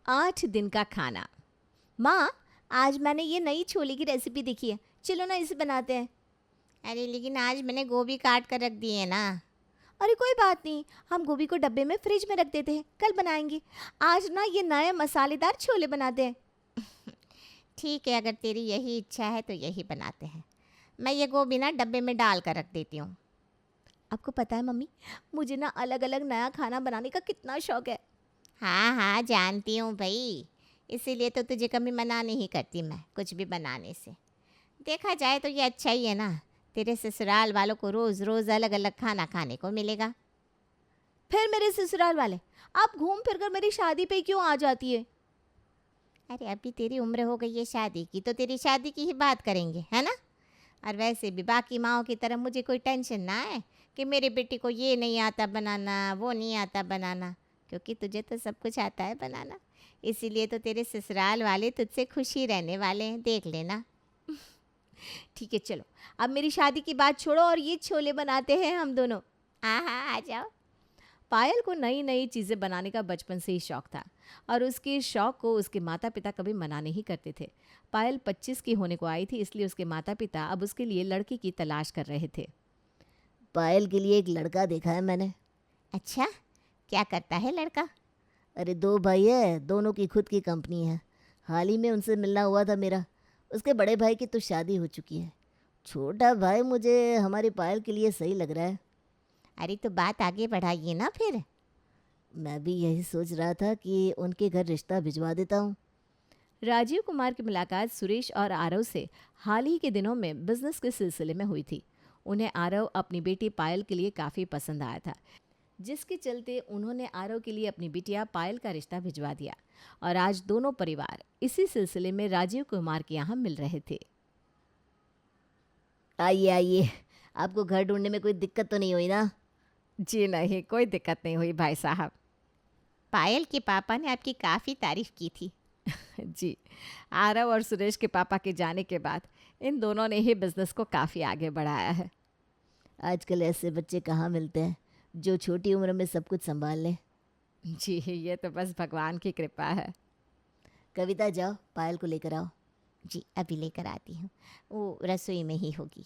8 दिन का खाना। माँ, आज मैंने ये नई छोले की रेसिपी देखी है, चलो ना इसे बनाते हैं। अरे लेकिन आज मैंने गोभी काट कर रख दी है ना। अरे कोई बात नहीं, हम गोभी को डब्बे में फ्रिज में रख देते हैं, कल बनाएंगे। आज ना ये नए मसालेदार छोले बनाते हैं। ठीक है, अगर तेरी यही इच्छा है तो यही बनाते हैं। मैं ये गोभी ना डब्बे में डाल कर रख देती हूँ। आपको पता है मम्मी, मुझे ना अलग अलग नया खाना बनाने का कितना शौक है। हाँ हाँ, जानती हूँ भाई। इसीलिए तो तुझे कभी मना नहीं करती मैं कुछ भी बनाने से। देखा जाए तो ये अच्छा ही है ना, तेरे ससुराल वालों को रोज़ रोज़ अलग अलग खाना खाने को मिलेगा। फिर मेरे ससुराल वाले, आप घूम फिर कर मेरी शादी पे क्यों आ जाती है? अरे अभी तेरी उम्र हो गई है शादी की, तो तेरी शादी की ही बात करेंगे, है ना। और वैसे भी बाकी माँओं की तरह मुझे कोई टेंशन ना है कि मेरी बेटी को ये नहीं आता बनाना, वो नहीं आता बनाना, क्योंकि तुझे तो सब कुछ आता है बनाना। इसीलिए तो तेरे ससुराल वाले तुझसे खुश ही रहने वाले हैं, देख लेना। ठीक है चलो, अब मेरी शादी की बात छोड़ो और ये छोले बनाते हैं हम दोनों। हाँ हाँ, आ जाओ। पायल को नई नई चीज़ें बनाने का बचपन से ही शौक था और उसके इस शौक को उसके माता पिता कभी मना नहीं करते थे। पायल 25 की होने को आई थी, इसलिए उसके माता पिता अब उसके लिए लड़की की तलाश कर रहे थे। पायल के लिए एक लड़का देखा है मैंने। अच्छा, क्या करता है लड़का? अरे दो भाई है, दोनों की खुद की कंपनी है। हाल ही में उनसे मिलना हुआ था मेरा। उसके बड़े भाई की तो शादी हो चुकी है। छोटा भाई मुझे हमारी पायल के लिए सही लग रहा है। अरे तो बात आगे बढ़ाइए ना फिर। मैं भी यही सोच रहा था कि उनके घर रिश्ता भिजवा देता हूँ। राजीव कुमार की मुलाकात सुरेश और आरव से हाल ही के दिनों में बिजनेस के सिलसिले में हुई थी। उन्हें आरव अपनी बेटी पायल के लिए काफ़ी पसंद आया था, जिसके चलते उन्होंने आरव के लिए अपनी बिटिया पायल का रिश्ता भिजवा दिया और आज दोनों परिवार इसी सिलसिले में राजीव कुमार के यहाँ मिल रहे थे। आइए आइए, आपको घर ढूंढने में कोई दिक्कत तो नहीं हुई ना? जी नहीं, कोई दिक्कत नहीं हुई भाई साहब। पायल के पापा ने आपकी काफ़ी तारीफ की थी। जी, आरव और सुरेश के पापा के जाने के बाद इन दोनों ने ही बिजनेस को काफ़ी आगे बढ़ाया है। आजकल ऐसे बच्चे कहाँ मिलते हैं जो छोटी उम्र में सब कुछ संभाल लें। जी, ये तो बस भगवान की कृपा है। कविता, जाओ पायल को लेकर आओ। जी अभी लेकर आती हूँ, वो रसोई में ही होगी।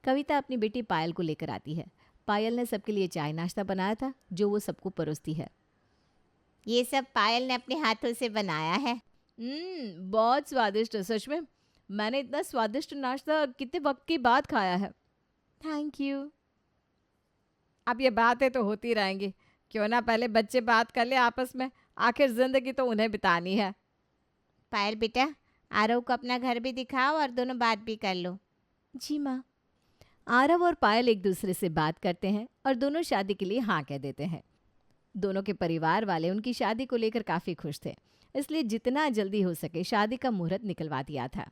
कविता अपनी बेटी पायल को लेकर आती है। पायल ने सबके लिए चाय नाश्ता बनाया था, जो वो सबको परोसती है। ये सब पायल ने अपने हाथों से बनाया है। बहुत स्वादिष्ट है सच में। मैंने इतना स्वादिष्ट नाश्ता कितने वक्त के बाद खाया है। Thank you. अब ये बातें तो होती रहेंगी, क्यों ना पहले बच्चे बात कर ले आपस में, आखिर जिंदगी तो उन्हें बितानी है। पायल बेटा, आरव को अपना घर भी दिखाओ और दोनों बात भी कर लो। जी माँ। आरव और पायल एक दूसरे से बात करते हैं और दोनों शादी के लिए हाँ कह देते हैं। दोनों के परिवार वाले उनकी शादी को लेकर काफ़ी खुश थे, इसलिए जितना जल्दी हो सके शादी का मुहूर्त निकलवा दिया था।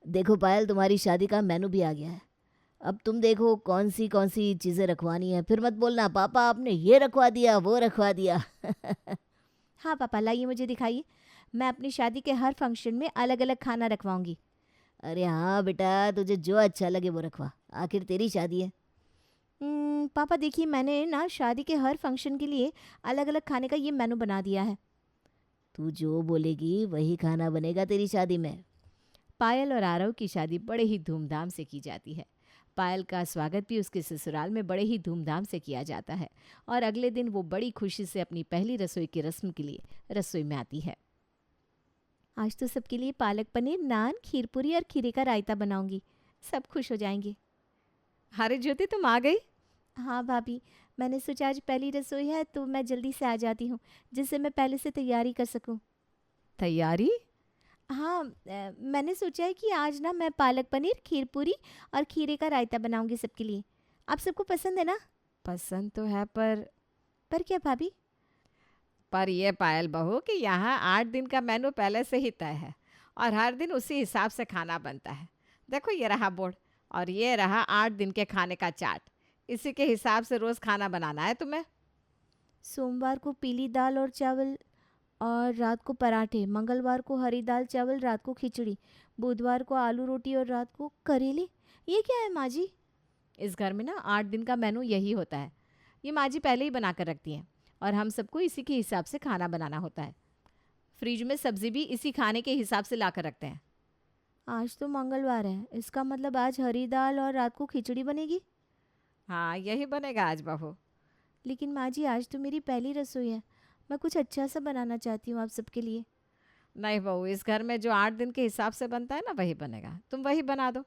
देखो पायल, तुम्हारी शादी का मेनू भी आ गया है। अब तुम देखो कौन सी चीज़ें रखवानी है। फिर मत बोलना पापा आपने ये रखवा दिया वो रखवा दिया। हाँ पापा, लाइए मुझे दिखाइए। मैं अपनी शादी के हर फंक्शन में अलग अलग खाना रखवाऊंगी। अरे हाँ बेटा, तुझे जो अच्छा लगे वो रखवा, आखिर तेरी शादी है। पापा देखिए, मैंने ना शादी के हर फंक्शन के लिए अलग अलग खाने का ये मेनू बना दिया है। तू जो बोलेगी वही खाना बनेगा तेरी शादी में। पायल और आरव की शादी बड़े ही धूमधाम से की जाती है। पायल का स्वागत भी उसके ससुराल में बड़े ही धूमधाम से किया जाता है और अगले दिन वो बड़ी खुशी से अपनी पहली रसोई की रस्म के लिए रसोई में आती है। आज तो सबके लिए पालक पनीर, नान, खीर पूरी और खीरे का रायता बनाऊंगी, सब खुश हो जाएंगे। अरे ज्योति, तुम आ गई? हाँ भाभी, मैंने सोचा आज पहली रसोई है तो मैं जल्दी से आ जाती हूँ, जिससे मैं पहले से तैयारी कर सकूँ। तैयारी? हाँ, मैंने सोचा है कि आज ना मैं पालक पनीर, खीर पूरी और खीरे का रायता बनाऊंगी सबके लिए। आप सबको पसंद है ना? पसंद तो है, पर क्या भाभी? पर ये पायल बहू कि यहाँ 8 दिन का मेनू पहले से ही तय है और हर दिन उसी हिसाब से खाना बनता है। देखो ये रहा बोर्ड और ये रहा 8 दिन के खाने का चार्ट। इसी के हिसाब से रोज़ खाना बनाना है तुम्हें। सोमवार को पीली दाल और चावल और रात को पराठे, मंगलवार को हरी दाल चावल, रात को खिचड़ी, बुधवार को आलू रोटी और रात को करेले। ये क्या है माँ जी? इस घर में ना 8 दिन का मेनू यही होता है। ये माँ जी पहले ही बना कर रखती हैं और हम सबको इसी के हिसाब से खाना बनाना होता है। फ्रिज में सब्जी भी इसी खाने के हिसाब से ला कर रखते हैं। आज तो मंगलवार है, इसका मतलब आज हरी दाल और रात को खिचड़ी बनेगी। हाँ, यही बनेगा आज बहू। लेकिन माँ जी, आज तो मेरी पहली रसोई है, मैं कुछ अच्छा सा बनाना चाहती हूँ आप सबके लिए। नहीं बहू, इस घर में जो 8 दिन के हिसाब से बनता है ना वही बनेगा, तुम वही बना दो।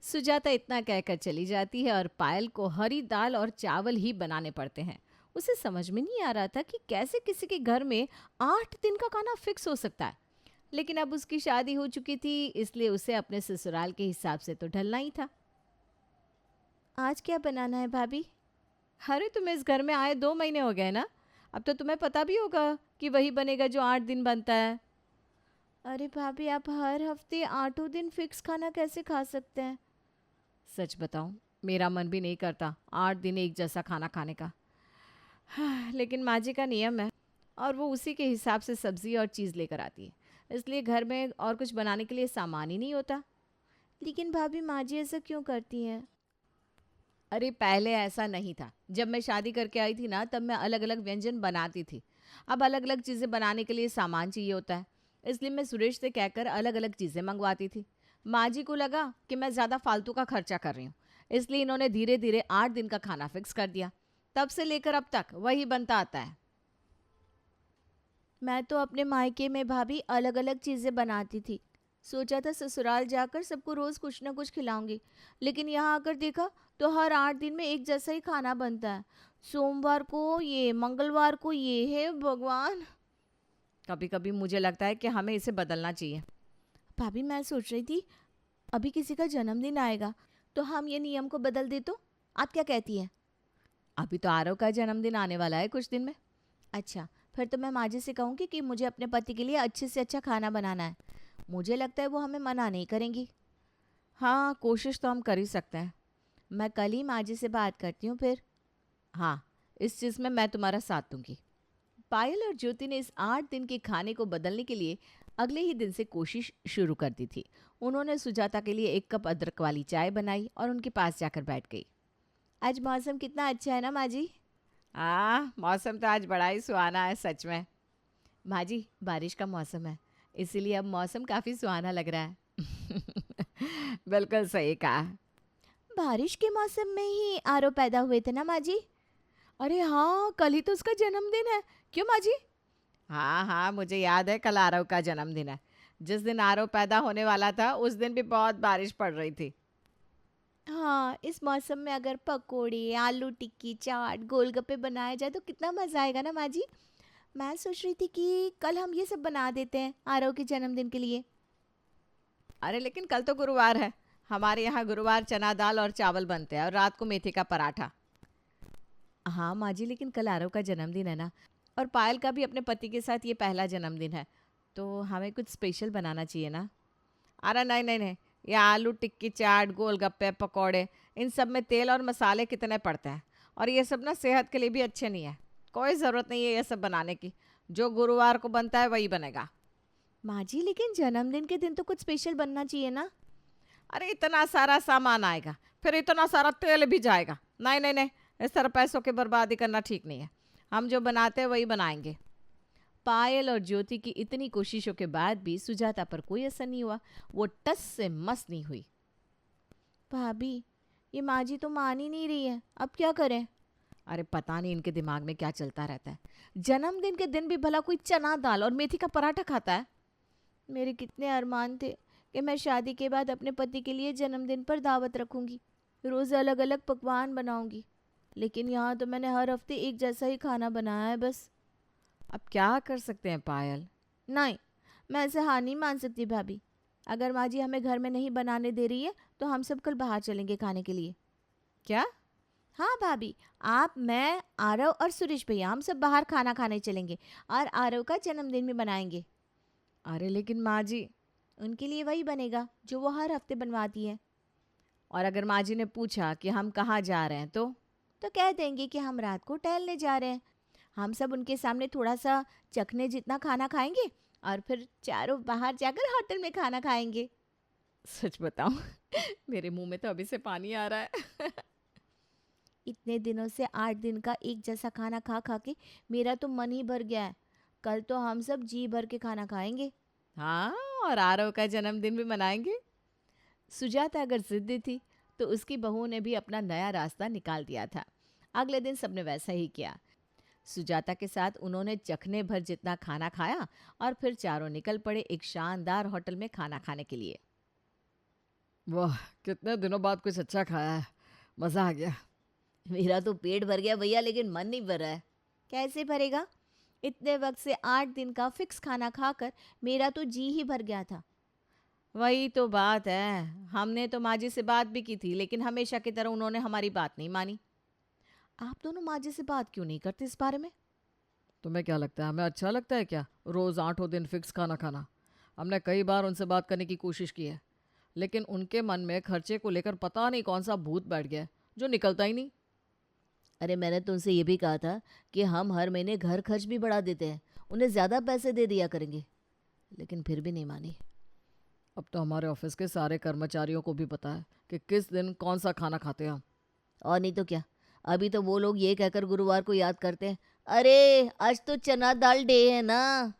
सुजाता इतना कहकर चली जाती है और पायल को हरी दाल और चावल ही बनाने पड़ते हैं। उसे समझ में नहीं आ रहा था कि कैसे किसी के घर में 8 दिन का खाना फिक्स हो सकता है। लेकिन अब उसकी शादी हो चुकी थी, इसलिए उसे अपने ससुराल के हिसाब से तो ढलना ही था। आज क्या बनाना है भाभी? अरे, तुम्हें इस घर में आए 2 महीने हो गए ना, अब तो तुम्हें पता भी होगा कि वही बनेगा जो 8 दिन बनता है। अरे भाभी, आप हर हफ्ते 8 दिन फिक्स खाना कैसे खा सकते हैं? सच बताऊं, मेरा मन भी नहीं करता 8 दिन एक जैसा खाना खाने का। लेकिन माँ जी का नियम है और वो उसी के हिसाब से सब्जी और चीज़ लेकर आती है, इसलिए घर में और कुछ बनाने के लिए सामान ही नहीं होता। लेकिन भाभी, माँ जी ऐसा क्यों करती हैं? अरे, पहले ऐसा नहीं था। जब मैं शादी करके आई थी ना, तब मैं अलग अलग व्यंजन बनाती थी। अब अलग अलग चीज़ें बनाने के लिए सामान चाहिए होता है, इसलिए मैं सुरेश से कहकर अलग अलग चीज़ें मंगवाती थी। माँ जी को लगा कि मैं ज़्यादा फालतू का खर्चा कर रही हूँ, इसलिए इन्होंने धीरे धीरे 8 दिन का खाना फिक्स कर दिया। तब से लेकर अब तक वही बनता आता है। मैं तो अपने मायके में भाभी अलग अलग चीज़ें बनाती थी। सोचा था ससुराल जाकर सबको रोज़ कुछ ना कुछ खिलाऊंगी, लेकिन यहाँ आकर देखा तो हर 8 दिन में एक जैसा ही खाना बनता है। सोमवार को ये, मंगलवार को ये, है भगवान। कभी कभी मुझे लगता है कि हमें इसे बदलना चाहिए। भाभी, मैं सोच रही थी अभी किसी का जन्मदिन आएगा तो हम ये नियम को बदल दे तो? आप क्या कहती हैं? अभी तो आरव का जन्मदिन आने वाला है कुछ दिन में। अच्छा, फिर तो मैं माँ जी से कहूँगी कि मुझे अपने पति के लिए अच्छे से अच्छा खाना बनाना है। मुझे लगता है वो हमें मना नहीं करेंगी। हाँ, कोशिश तो हम कर ही सकते हैं। मैं कल ही माँ जी से बात करती हूँ फिर। हाँ, इस चीज़ में मैं तुम्हारा साथ दूंगी। पायल और ज्योति ने इस 8 दिन के खाने को बदलने के लिए अगले ही दिन से कोशिश शुरू कर दी थी। उन्होंने सुजाता के लिए 1 कप अदरक वाली चाय बनाई और उनके पास जाकर बैठ गई। आज मौसम कितना अच्छा है ना माँ जी? मौसम तो आज बड़ा ही सुहाना है सच में। माँ जी, बारिश का मौसम है, इसीलिए अब मौसम काफ़ी सुहाना लग रहा है। बिल्कुल सही कहा। बारिश के मौसम में ही आरव पैदा हुए थे ना माँ जी? अरे हाँ, कल ही तो उसका जन्मदिन है। क्यों माँ जी? हाँ हाँ, मुझे याद है कल आरव का जन्मदिन है। जिस दिन आरव पैदा होने वाला था उस दिन भी बहुत बारिश पड़ रही थी। हाँ, इस मौसम में अगर पकोड़े, आलू टिक्की, चाट, गोलगप्पे बनाए जाए तो कितना मज़ा आएगा ना माँ जी? मैं सोच रही थी कि कल हम ये सब बना देते हैं आरव के जन्मदिन के लिए। अरे लेकिन कल तो गुरुवार है। हमारे यहाँ गुरुवार चना दाल और चावल बनते हैं और रात को मेथी का पराठा। हाँ माँ जी, लेकिन कल आरव का जन्मदिन है ना, और पायल का भी अपने पति के साथ ये पहला जन्मदिन है, तो हमें कुछ स्पेशल बनाना चाहिए ना। अरे नहीं नहीं नहीं, ये आलू टिक्की, चाट, गोलगप्पे, पकौड़े, इन सब में तेल और मसाले कितने पड़ते हैं, और ये सब ना सेहत के लिए भी अच्छे नहीं है। कोई ज़रूरत नहीं है ये सब बनाने की। जो गुरुवार को बनता है वही बनेगा। माँ जी, लेकिन जन्मदिन के दिन तो कुछ स्पेशल बनना चाहिए ना? अरे इतना सारा सामान आएगा, फिर इतना सारा तेल भी जाएगा। नहीं नहीं नहीं, इस तरह पैसों की बर्बादी करना ठीक नहीं है। हम जो बनाते हैं वही बनाएंगे। पायल और ज्योति की इतनी कोशिशों के बाद भी सुजाता पर कोई असर नहीं हुआ। वो टस से मस नहीं हुई। भाभी, ये माँ जी तो मान ही नहीं रही है, अब क्या करें? अरे पता नहीं इनके दिमाग में क्या चलता रहता है। जन्मदिन के दिन भी भला कोई चना दाल और मेथी का पराठा खाता है? मेरे कितने अरमान थे कि मैं शादी के बाद अपने पति के लिए जन्मदिन पर दावत रखूंगी, रोज़ अलग अलग पकवान बनाऊंगी। लेकिन यहाँ तो मैंने हर हफ्ते एक जैसा ही खाना बनाया है बस। अब क्या कर सकते हैं पायल? नहीं, मैं ऐसे हार नहीं मान सकती भाभी। अगर माँ जी हमें घर में नहीं बनाने दे रही है तो हम सब कल बाहर चलेंगे खाने के लिए। क्या? हाँ भाभी, आप, मैं, आरव और सुरेश भैया, हम सब बाहर खाना खाने चलेंगे और आरव का जन्मदिन भी मनाएंगे। अरे लेकिन माँ जी। उनके लिए वही बनेगा जो वो हर हफ्ते बनवाती है। और अगर माँ जी ने पूछा कि हम कहाँ जा रहे हैं तो कह देंगे कि हम रात को टहलने जा रहे हैं। हम सब उनके सामने थोड़ा सा चखने जितना खाना खाएंगे और फिर चारों बाहर जाकर होटल में खाना खाएंगे। सच बताऊं, मेरे मुंह में तो अभी से पानी आ रहा है। इतने दिनों से 8 दिन का एक जैसा खाना खा खा के मेरा तो मन ही भर गया है। कल तो हम सब जी भर के खाना खाएंगे। हाँ, और आरव का जन्मदिन भी मनाएंगे। सुजाता अगर जिद्दी थी तो उसकी बहू ने भी अपना नया रास्ता निकाल दिया था। अगले दिन सबने वैसा ही किया। सुजाता के साथ उन्होंने चखने भर जितना खाना खाया और फिर चारों निकल पड़े एक शानदार होटल में खाना खाने के लिए। वाह, कितने दिनों बाद कुछ अच्छा खाया है, मज़ा आ गया। मेरा तो पेट भर गया भैया, लेकिन मन नहीं भर रहा है। कैसे भरेगा? इतने वक्त से 8 दिन का फिक्स खाना खाकर मेरा तो जी ही भर गया था। वही तो बात है, हमने तो माँ जी से बात भी की थी, लेकिन हमेशा की तरह उन्होंने हमारी बात नहीं मानी। आप दोनों माँ जी से बात क्यों नहीं करते इस बारे में? तुम्हें क्या लगता है, हमें अच्छा लगता है क्या रोज़ 8 दिन फिक्स खाना खाना? हमने कई बार उनसे बात करने की कोशिश की है, लेकिन उनके मन में खर्चे को लेकर पता नहीं कौन सा भूत बैठ गया है, जो निकलता ही नहीं। अरे मैंने तो उनसे ये भी कहा था कि हम हर महीने घर खर्च भी बढ़ा देते हैं, उन्हें ज़्यादा पैसे दे दिया करेंगे, लेकिन फिर भी नहीं मानी। अब तो हमारे ऑफिस के सारे कर्मचारियों को भी पता है कि किस दिन कौन सा खाना खाते हैं हम। और नहीं तो क्या, अभी तो वो लोग ये कहकर गुरुवार को याद करते हैं, अरे आज तो चना दाल डे है ना।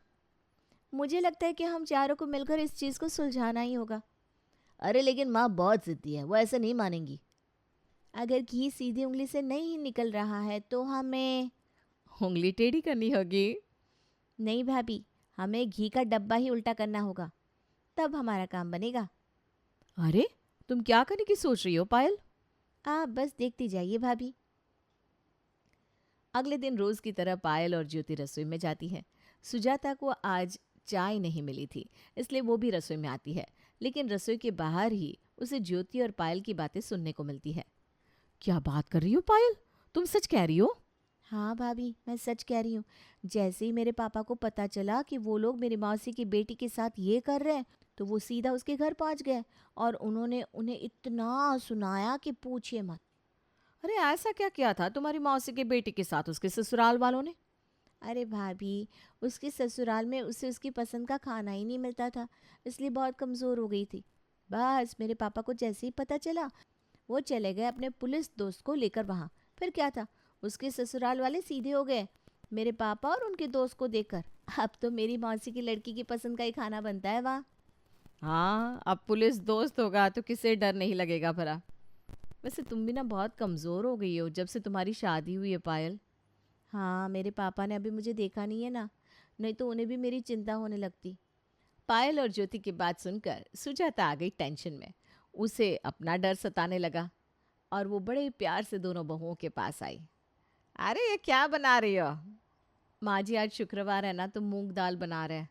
मुझे लगता है कि हम चारों को मिलकर इस चीज़ को सुलझाना ही होगा। अरे लेकिन माँ बहुत ज़िद्दी है, वो ऐसे नहीं मानेंगी। अगर घी सीधी उंगली से नहीं निकल रहा है तो हमें उंगली टेढ़ी करनी होगी। नहीं भाभी, हमें घी का डब्बा ही उल्टा करना होगा, तब हमारा काम बनेगा। अरे, तुम क्या करने की सोच रही हो पायल? आप बस देखती जाइए भाभी। अगले दिन रोज की तरह पायल और ज्योति रसोई में जाती है। सुजाता को आज चाय नहीं मिली थी, इसलिए वो भी रसोई में आती है, लेकिन रसोई के बाहर ही उसे ज्योति और पायल की बातें सुनने को मिलती है। क्या बात कर रही हो पायल? तुम सच कह रही हो? हाँ भाभी, मैं सच कह रही हूँ। जैसे ही मेरे पापा को पता चला कि वो लोग मेरी मौसी की बेटी के साथ ये कर रहे हैं, तो वो सीधा उसके घर पहुँच गए और उन्होंने उन्हें इतना सुनाया कि पूछिए मत। अरे ऐसा क्या किया था तुम्हारी मौसी के बेटी के साथ उसके ससुराल वालों ने? अरे भाभी, उसके ससुराल में उसे उसकी पसंद का खाना ही नहीं मिलता था, इसलिए बहुत कमज़ोर हो गई थी। बस मेरे पापा को जैसे ही पता चला, वो चले गए अपने पुलिस दोस्त को लेकर वहाँ। फिर क्या था, उसके ससुराल वाले सीधे हो गए मेरे पापा और उनके दोस्त को देखकर। अब तो मेरी मौसी की लड़की की पसंद का ही खाना बनता है वहाँ। हाँ, अब पुलिस दोस्त होगा तो किसे डर नहीं लगेगा भला। वैसे तुम भी ना बहुत कमज़ोर हो गई हो जब से तुम्हारी शादी हुई है पायल। हाँ, मेरे पापा ने अभी मुझे देखा नहीं है ना, नहीं तो उन्हें भी मेरी चिंता होने लगती। पायल और ज्योति की बात सुनकर सुजाता आ गई टेंशन में। उसे अपना डर सताने लगा और वो बड़े प्यार से दोनों बहुओं के पास आई। अरे ये क्या बना रही हो? माँ जी आज शुक्रवार है ना, तो मूंग दाल बना रहे हैं।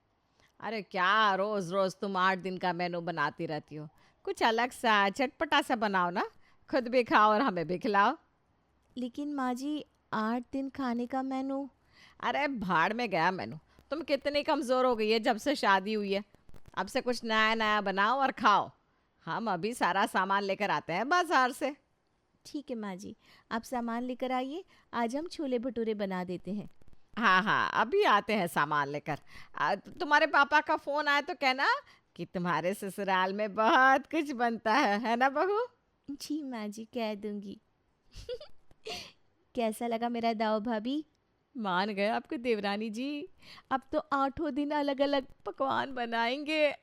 अरे क्या रोज रोज तुम 8 दिन का मेनू बनाती रहती हो, कुछ अलग सा चटपटा सा बनाओ ना, खुद भी खाओ और हमें भी खिलाओ। लेकिन माँ जी, 8 दिन खाने का मेनू। अरे भाड़ में गया मेनू, तुम कितनी कमज़ोर हो गई है जब से शादी हुई है। अब से कुछ नया नया बनाओ और खाओ। हम अभी सारा सामान लेकर आते हैं बाजार से। ठीक है माँ जी, आप सामान लेकर आइए, आज हम छोले भटूरे बना देते हैं। हाँ हाँ, अभी आते हैं सामान लेकर। तुम्हारे पापा का फ़ोन आया तो कहना कि तुम्हारे ससुराल में बहुत कुछ बनता है ना बहू? जी माँ जी, कह दूंगी। कैसा लगा मेरा दाव भाभी? मान गए आपको देवरानी जी, अब तो 8 दिन अलग अलग पकवान बनाएंगे।